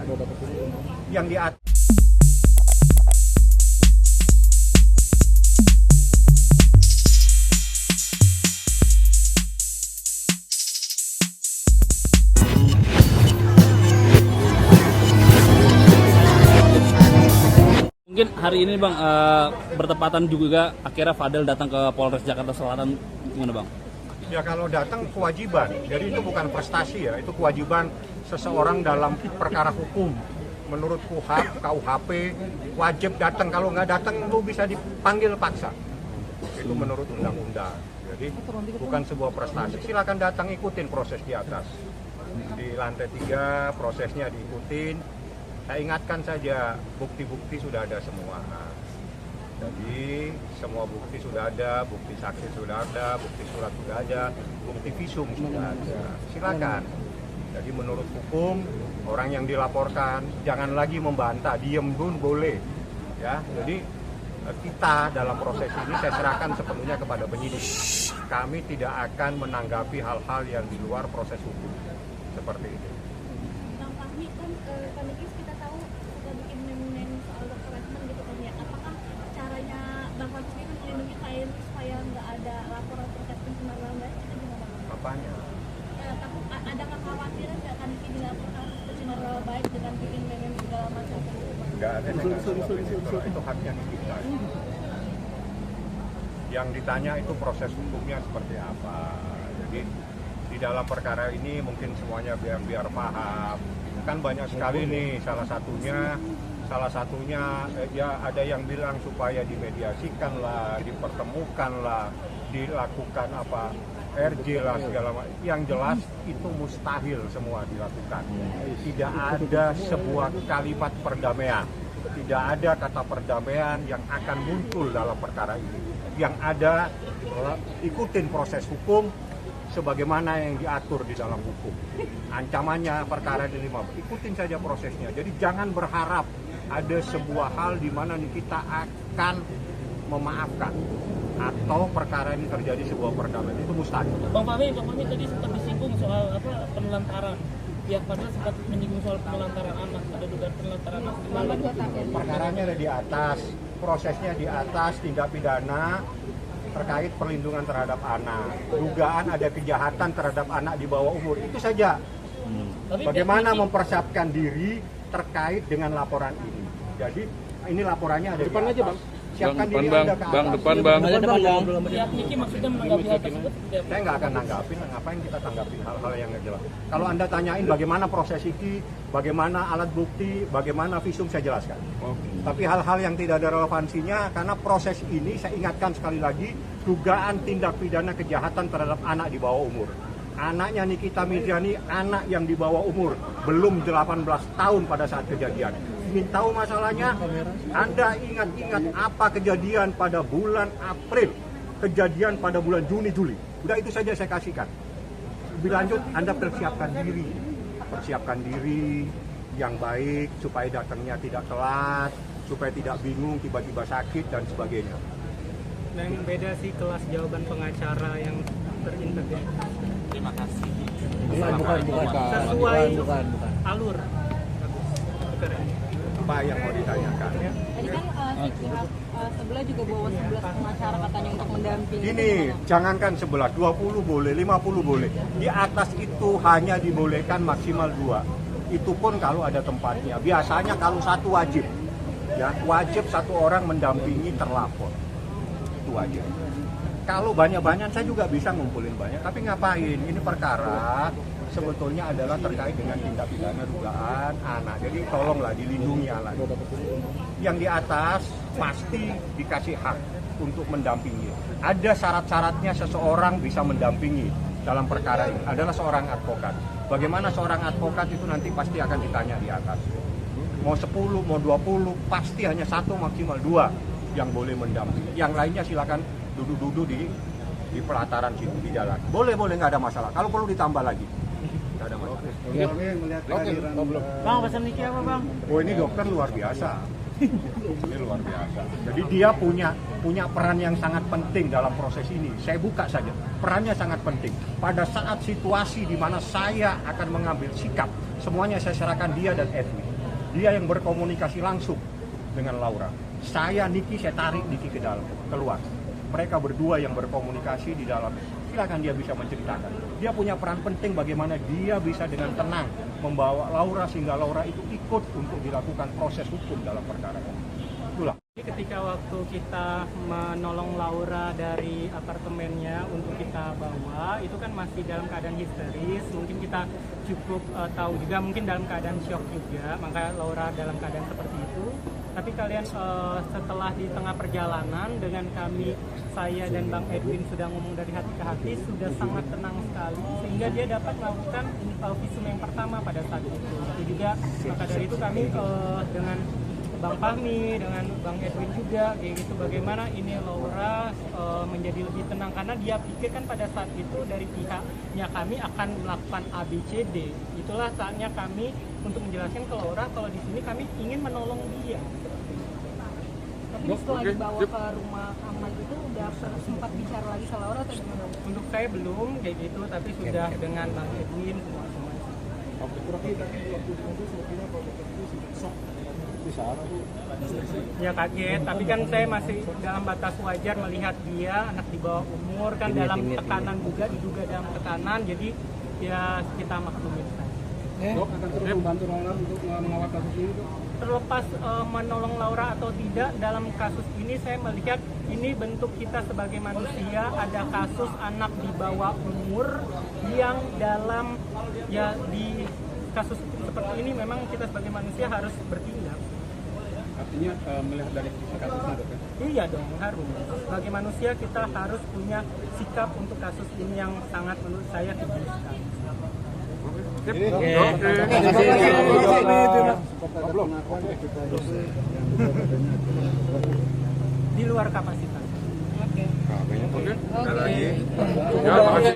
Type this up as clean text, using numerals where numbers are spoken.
lagi. Yang di atas mungkin hari ini Bang bertepatan juga akhirnya Fadel datang ke Polres Jakarta Selatan, gimana Bang? ya kalau datang kewajiban, jadi itu bukan prestasi ya, itu kewajiban seseorang dalam perkara hukum. Menurut KUHP wajib datang, kalau nggak datang lu bisa dipanggil paksa. Itu menurut undang-undang. Jadi bukan sebuah prestasi. Silakan datang, ikutin proses di atas. Di lantai 3 prosesnya diikutin. Saya ingatkan saja, bukti-bukti sudah ada semua. Jadi semua bukti sudah ada, bukti saksi sudah ada, bukti surat sudah ada, bukti visum sudah ada. Silakan. Jadi menurut hukum, orang yang dilaporkan jangan lagi membantah, diem pun boleh. Ya, jadi kita dalam proses ini saya serahkan sepenuhnya kepada penyidik. Kami tidak akan menanggapi hal-hal yang di luar proses hukum seperti itu. Bang Fahmi kan Panikis kita tahu suka bikin meme-meme soal Dr. Redman gitu kan ya. Apakah caranya Bang Fahmi kan melindungi klien supaya nggak ada laporan terkait pencemaran baik itu gimana Bang? Apanya? Takut ada kekhawatiran nggak kan ini dilaporkan pencemaran baik dengan bikin meme segala macam? Nggak ada itu haknya kita. Yang ditanya itu proses hukumnya seperti apa. Jadi di dalam perkara ini mungkin semuanya biar paham. Kan banyak sekali nih, salah satunya ya ada yang bilang supaya dimediasikan lah, dipertemukan lah, dilakukan apa RJ lah segala macam. Yang jelas itu mustahil semua dilakukan. Tidak ada sebuah kalimat perdamaian. Tidak ada kata perdamaian yang akan muncul dalam perkara ini. Yang ada ikutin proses hukum sebagaimana yang diatur di dalam hukum. Ancamannya perkara ini ikutin saja prosesnya. Jadi jangan berharap ada sebuah hal di mana kita akan memaafkan atau perkara ini terjadi sebuah perdamaian, itu mustahil. Bang Fahmi tadi sempat disinggung soal penelantaran. Pihak Fadel sempat menyinggung soal penelantaran anak, ada dugaan penelantaran anak. Perkaranya ada di atas, prosesnya di atas, tindak pidana terkait perlindungan terhadap anak, dugaan ada kejahatan terhadap anak di bawah umur, itu saja. Bagaimana mempersiapkan diri terkait dengan laporan ini. Jadi ini laporannya ada depan di atas. Aja, Bang. Siapkan diri bang, Anda ke atas. Bang, depan Bang. Pihak Niki maksudnya menanggapi hal tersebut? Saya nggak akan nanggapin, ngapain kita tanggapin hal-hal yang nggak jelas. Kalau Anda tanyain bagaimana proses ini, bagaimana alat bukti, bagaimana visum, saya jelaskan. Tapi hal-hal yang tidak ada relevansinya, karena proses ini saya ingatkan sekali lagi, dugaan tindak pidana kejahatan terhadap anak di bawah umur. Anaknya Nikita Mirzani, anak yang di bawah umur, belum 18 tahun pada saat kejadian. Ingin tahu masalahnya? Anda ingat-ingat apa kejadian pada bulan April, kejadian pada bulan Juni, Juli. Udah itu saja saya kasihkan. Lebih lanjut, Anda persiapkan diri yang baik supaya datangnya tidak telat, supaya tidak bingung, tiba-tiba sakit dan sebagainya. Yang beda sih kelas jawaban pengacara yang terintegrasi. Terima kasih. Sesuai alur. Keren. Apa yang mau ditanyakan? Tadi kan sebelah juga bawa 11 pengacara katanya untuk mendampingi. Ini jangankan 11, 20 boleh, 50 boleh. Di atas itu hanya dibolehkan maksimal 2. Itu pun kalau ada tempatnya. Biasanya kalau satu wajib. Ya, wajib satu orang mendampingi terlapor. Itu aja. Kalau banyak-banyak saya juga bisa ngumpulin banyak, tapi ngapain? Ini perkara sebetulnya adalah terkait dengan tindak pidana dugaan anak. Jadi tolonglah dilindungi anak. Yang di atas pasti dikasih hak untuk mendampingi. Ada syarat-syaratnya seseorang bisa mendampingi dalam perkara ini. Adalah seorang advokat. Bagaimana seorang advokat itu nanti pasti akan ditanya di atas. Mau 10, mau 20, pasti hanya 1 maksimal 2 yang boleh mendampingi. Yang lainnya silakan duduk-duduk di pelataran situ, di jalan. Boleh, nggak ada masalah. Kalau perlu ditambah lagi. Nggak ada masalah. Oke. Bang, pesan Niki apa Bang? Oh, ini dokter luar biasa. Ini luar biasa. Jadi dia punya peran yang sangat penting dalam proses ini. Saya buka saja, perannya sangat penting. Pada saat situasi di mana saya akan mengambil sikap, semuanya saya serahkan dia dan Edwin. Dia yang berkomunikasi langsung dengan Laura. Saya, Niki, saya tarik Niki ke dalam, keluar. Mereka berdua yang berkomunikasi di dalam. Silakan dia bisa menceritakan. Dia punya peran penting bagaimana dia bisa dengan tenang membawa Laura sehingga Laura itu ikut untuk dilakukan proses hukum dalam perkara ini. Itulah. Ketika waktu kita menolong Laura dari apartemennya untuk kita bawa, itu kan masih dalam keadaan histeris. Mungkin kita cukup tahu juga, mungkin dalam keadaan shock juga, maka Laura dalam keadaan seperti itu. Tapi kalian setelah di tengah perjalanan dengan kami, saya dan Bang Edwin sudah ngomong dari hati ke hati, sudah sangat tenang sekali sehingga dia dapat melakukan visum yang pertama pada saat itu. Itu juga maka dari itu kami dengan Bang Fahmi, dengan Bang Edwin juga kayak gitu, bagaimana ini Laura menjadi lebih tenang karena dia pikir kan pada saat itu dari pihaknya kami akan melakukan ABCD. Itulah saatnya kami untuk menjelaskan ke Laura kalau di sini kami ingin menolong dia. Tapi setelah dibawa ke rumah Ahmad itu udah sempat bicara lagi sama Laura atau gimana? Untuk saya belum kayak gitu, tapi sudah dengan Bang Edwin semua. Ya kaget, tapi kan saya masih dalam batas wajar melihat dia anak di bawah umur kan dalam tekanan juga, diduga dalam tekanan, jadi ya kita maklumin saja. Dok, akan terus membantu Laura untuk mengawal kasus ini, Dok? Terlepas menolong Laura atau tidak dalam kasus ini, saya melihat ini bentuk kita sebagai manusia. Ada kasus anak di bawah umur yang dalam ya di kasus seperti ini memang kita sebagai manusia harus bertindak. Artinya melihat dari kasusnya, Dok, ya? Iya dong, harus. Sebagai manusia kita harus punya sikap untuk kasus ini yang sangat menurut saya kecil sekali. Di luar kapasitas. Oke. Oke.